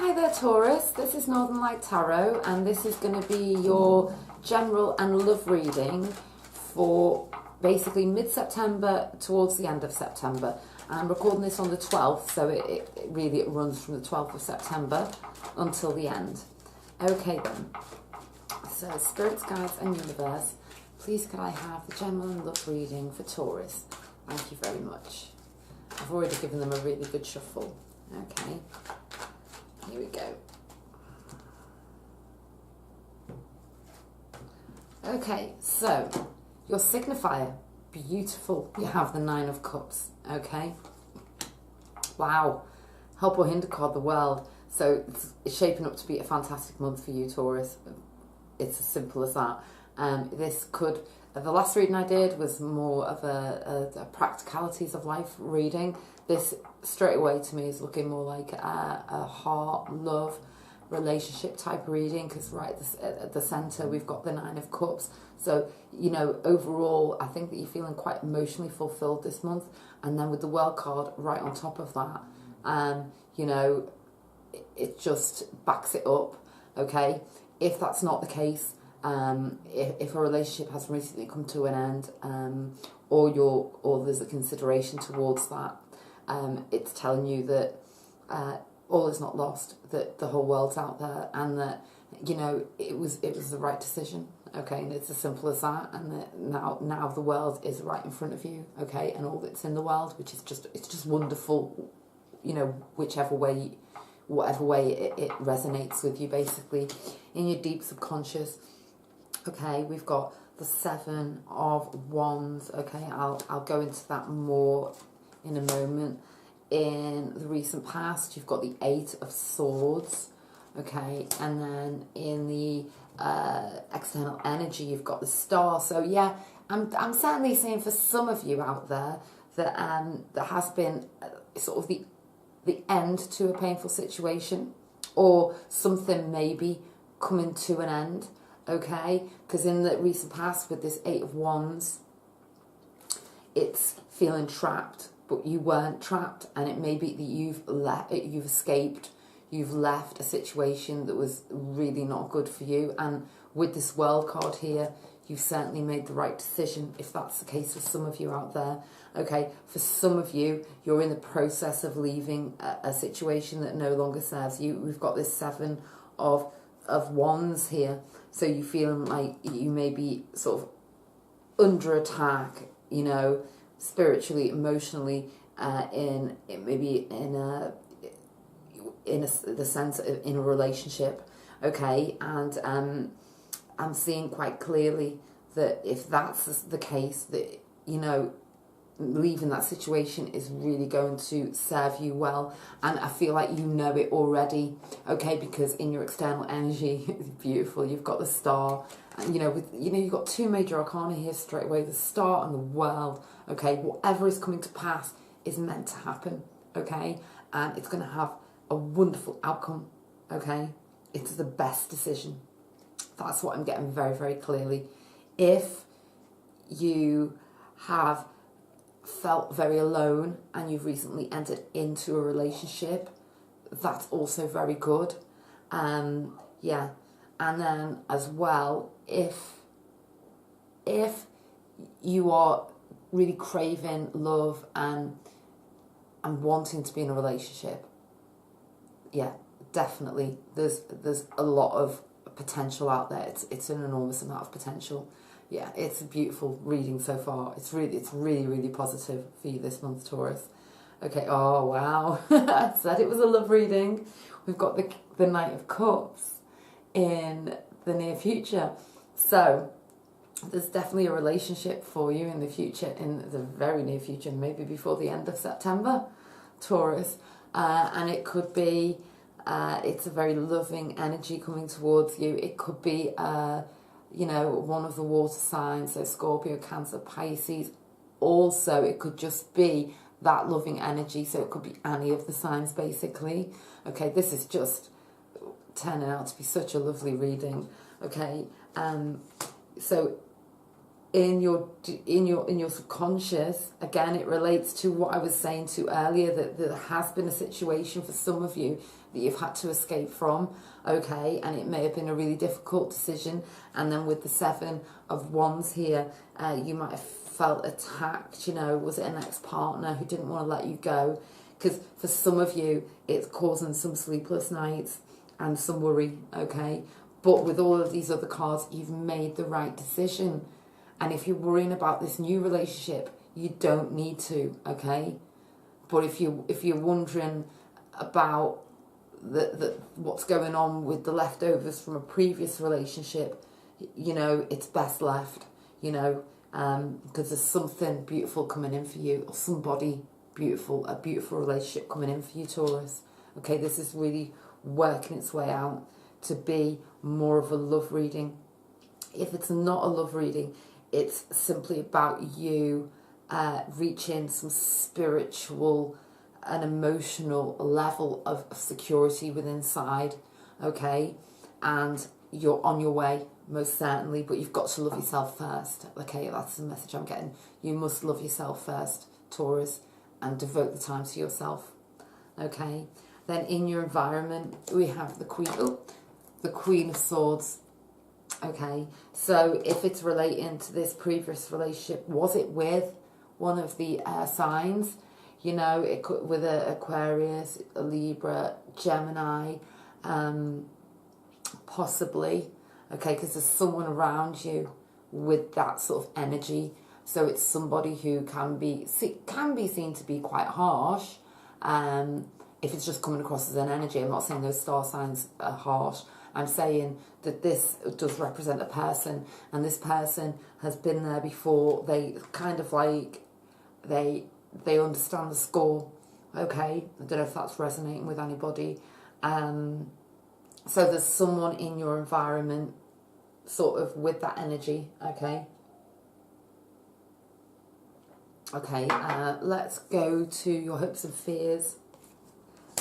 Hi there, Taurus. This is Northern Light Tarot, and this is going to be your general and love reading for basically mid-September towards the end of September. I'm recording this on the 12th, so it really runs from the 12th of September until the end. Okay then. So, Spirits, Guides and Universe, please could I have the general and love reading for Taurus? Thank you very much. I've already given them a really good shuffle. Okay. Here we go. Okay, so your signifier, beautiful. You have the Nine of Cups, okay? Wow. Help or hinder card, the World. So it's shaping up to be a fantastic month for you, Taurus. It's as simple as that. This could, the last reading I did was more of a practicalities of life reading. This straight away to me is looking more like a heart, love, relationship type reading, because right at the centre we've got the Nine of Cups. So, you know, overall I think that you're feeling quite emotionally fulfilled this month, and then with the World card right on top of that, you know, it just backs it up, okay? If that's not the case, if a relationship has recently come to an end, or there's a consideration towards that, it's telling you that all is not lost, that the whole world's out there, and that, you know, it was the right decision, okay? And it's as simple as that, and that now the world is right in front of you, okay? And all that's in the world, which is just wonderful, you know, whatever way it resonates with you, basically in your deep subconscious. Okay, we've got the Seven of Wands. Okay, I'll go into that more in a moment. In the recent past, you've got the Eight of Swords. Okay, and then in the external energy, you've got the Star. So yeah, I'm certainly seeing for some of you out there that there has been sort of the end to a painful situation, or something maybe coming to an end. Okay, because in the recent past with this Eight of Wands, it's feeling trapped, but you weren't trapped, and it may be that you've escaped, you've left a situation that was really not good for you, and with this World card here, you've certainly made the right decision, if that's the case for some of you out there. Okay, for some of you, you're in the process of leaving a situation that no longer serves you. We've got this Seven of Wands here, so you feeling like you may be sort of under attack, you know, spiritually, emotionally, maybe in the sense of in a relationship, okay? And I'm seeing quite clearly that if that's the case, that, you know, leaving that situation is really going to serve you well, and I feel like you know it already, okay? Because in your external energy, it's beautiful. You've got the Star, and you've got two major arcana here straight away: the Star and the World. Okay, whatever is coming to pass is meant to happen, okay? And it's going to have a wonderful outcome, okay? It's the best decision. That's what I'm getting very, very clearly. If you have felt very alone and you've recently entered into a relationship, that's also very good. Yeah, and then as well, if you are really craving love and wanting to be in a relationship, yeah, definitely there's a lot of potential out there. It's an enormous amount of potential. Yeah, it's a beautiful reading so far. It's really, really positive for you this month, Taurus. Okay, oh wow. I said it was a love reading. We've got the Knight of Cups in the near future. So there's definitely a relationship for you in the future, in the very near future, maybe before the end of September, Taurus. And it could be, it's a very loving energy coming towards you. It could be you know, one of the water signs, so Scorpio, Cancer, Pisces. Also, it could just be that loving energy, so it could be any of the signs, basically. Okay, this is just turning out to be such a lovely reading. Okay, so in your subconscious, again, it relates to what I was saying to earlier, that there has been a situation for some of you that you've had to escape from, okay, and it may have been a really difficult decision. And then with the 7 of Wands here, you might have felt attacked. You know, was it an ex-partner who didn't want to let you go? Because for some of you, it's causing some sleepless nights and some worry, okay? But with all of these other cards, you've made the right decision. And if you're worrying about this new relationship, you don't need to, okay? But if you're wondering about what's going on with the leftovers from a previous relationship, you know, it's best left, you know, because there's something beautiful coming in for you, or somebody beautiful, a beautiful relationship coming in for you, Taurus. Okay, this is really working its way out to be more of a love reading. If it's not a love reading, it's simply about you reaching some spiritual and emotional level of security within inside, okay? And you're on your way, most certainly, but you've got to love yourself first, okay? That's the message I'm getting. You must love yourself first, Taurus, and devote the time to yourself, okay? Then in your environment, we have the Queen of Swords. Okay, so if it's relating to this previous relationship, was it with one of the signs? You know, it could with a Aquarius, a Libra, Gemini, possibly. Okay, because there's someone around you with that sort of energy. So it's somebody who can be seen to be quite harsh. If it's just coming across as an energy, I'm not saying those star signs are harsh. I'm saying that this does represent a person, and this person has been there before. They kind of like, they understand the score, okay? I don't know if that's resonating with anybody. So there's someone in your environment sort of with that energy, okay? Okay, let's go to your hopes and fears.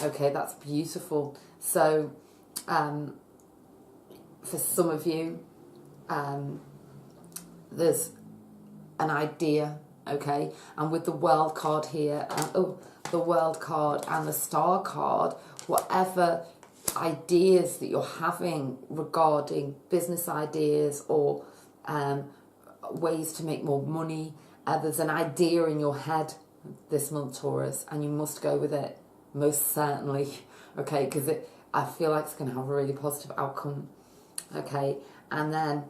Okay, that's beautiful. So, for some of you, there's an idea, okay? And with the World card here, the World card and the Star card, whatever ideas that you're having regarding business ideas or ways to make more money, there's an idea in your head this month, Taurus, and you must go with it, most certainly, okay? Because I feel like it's going to have a really positive outcome. Okay, and then,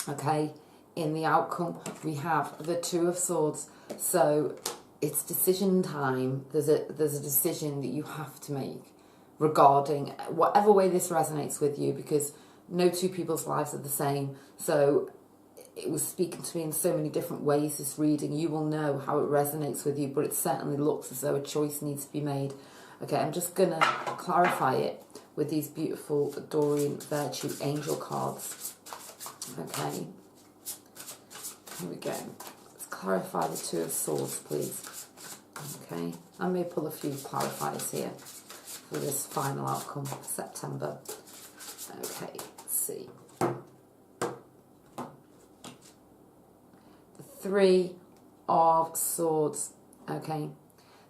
okay, in the outcome, we have the 2 of Swords. So it's decision time. There's a decision that you have to make regarding whatever way this resonates with you, because no 2 people's lives are the same. So it was speaking to me in so many different ways, this reading. You will know how it resonates with you, but it certainly looks as though a choice needs to be made. Okay, I'm just going to clarify it with these beautiful Dorian Virtue Angel cards. Okay, here we go. Let's clarify the 2 of Swords, please. Okay, I may pull a few clarifiers here for this final outcome for September. Okay, let's see. The 3 of Swords. Okay,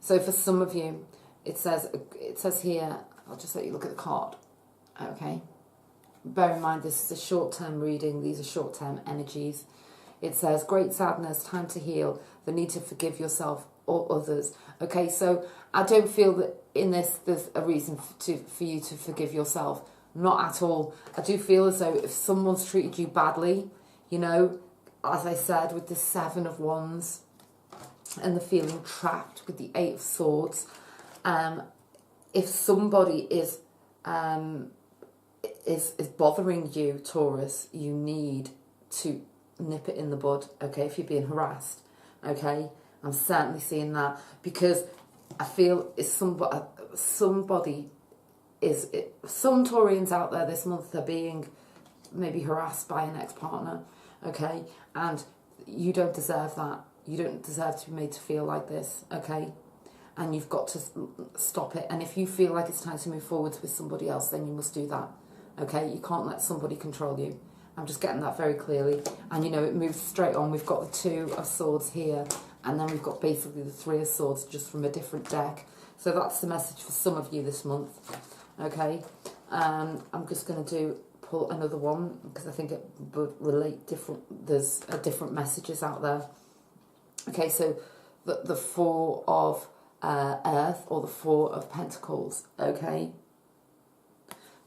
so for some of you, it says here, I'll just let you look at the card, okay? Bear in mind, this is a short-term reading. These are short-term energies. It says, great sadness, time to heal, the need to forgive yourself or others. Okay, so I don't feel that in this there's a reason for you to forgive yourself. Not at all. I do feel as though if someone's treated you badly, you know, as I said, with the 7 of Wands and the feeling trapped with the 8 of Swords, if somebody is bothering you, Taurus, you need to nip it in the bud, okay, if you're being harassed, okay? I'm certainly seeing that, because I feel it's some Taurians out there this month are being maybe harassed by an ex-partner, okay? And you don't deserve that. You don't deserve to be made to feel like this, okay? And you've got to stop it. And if you feel like it's time to move forwards with somebody else, then you must do that, okay? You can't let somebody control you, I'm just getting that very clearly. And, you know, it moves straight on. We've got the 2 of Swords here, and then we've got basically the 3 of Swords just from a different deck. So that's the message for some of you this month, okay? I'm just going to pull another one because I think it would relate different. There's different messages out there. Okay, so the 4 of Earth, or the 4 of Pentacles, okay?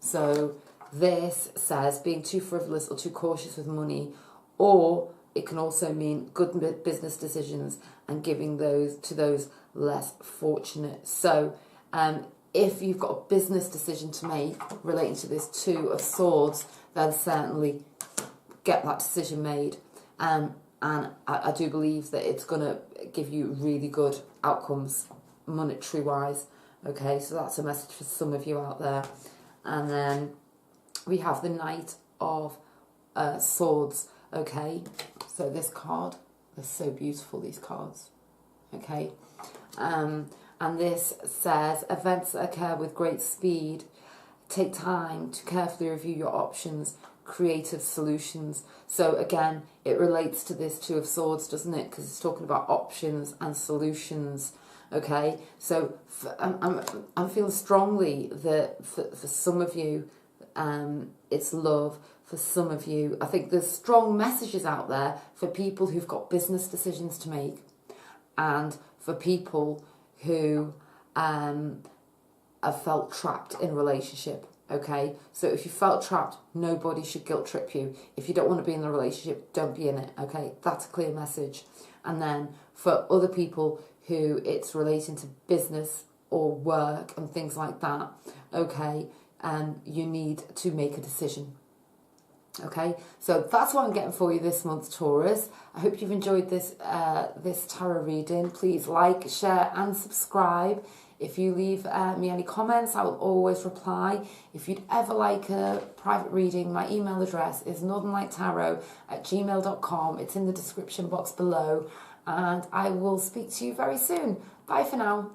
So this says being too frivolous or too cautious with money, or it can also mean good business decisions and giving those to those less fortunate. So if you've got a business decision to make relating to this 2 of Swords, then certainly get that decision made. And I do believe that it's going to give you really good outcomes monetary wise. Okay, so that's a message for some of you out there. And then we have the Knight of Swords. Okay, so this card, they're so beautiful, these cards. Okay, and this says events that occur with great speed. Take time to carefully review your options, creative solutions. So again, it relates to this 2 of Swords, doesn't it? Because it's talking about options and solutions. Okay, so I'm feeling strongly that for some of you, it's love. For some of you, I think there's strong messages out there for people who've got business decisions to make, and for people who have felt trapped in a relationship. Okay, so if you felt trapped, nobody should guilt trip you. If you don't want to be in the relationship, don't be in it. Okay, that's a clear message. And then for other people who it's relating to business or work and things like that, okay, you need to make a decision. Okay, so that's what I'm getting for you this month, Taurus. I hope you've enjoyed this this tarot reading. Please like, share and subscribe. If you leave me any comments, I will always reply. If you'd ever like a private reading, my email address is northernlighttarot@gmail.com. It's in the description box below. And I will speak to you very soon. Bye for now.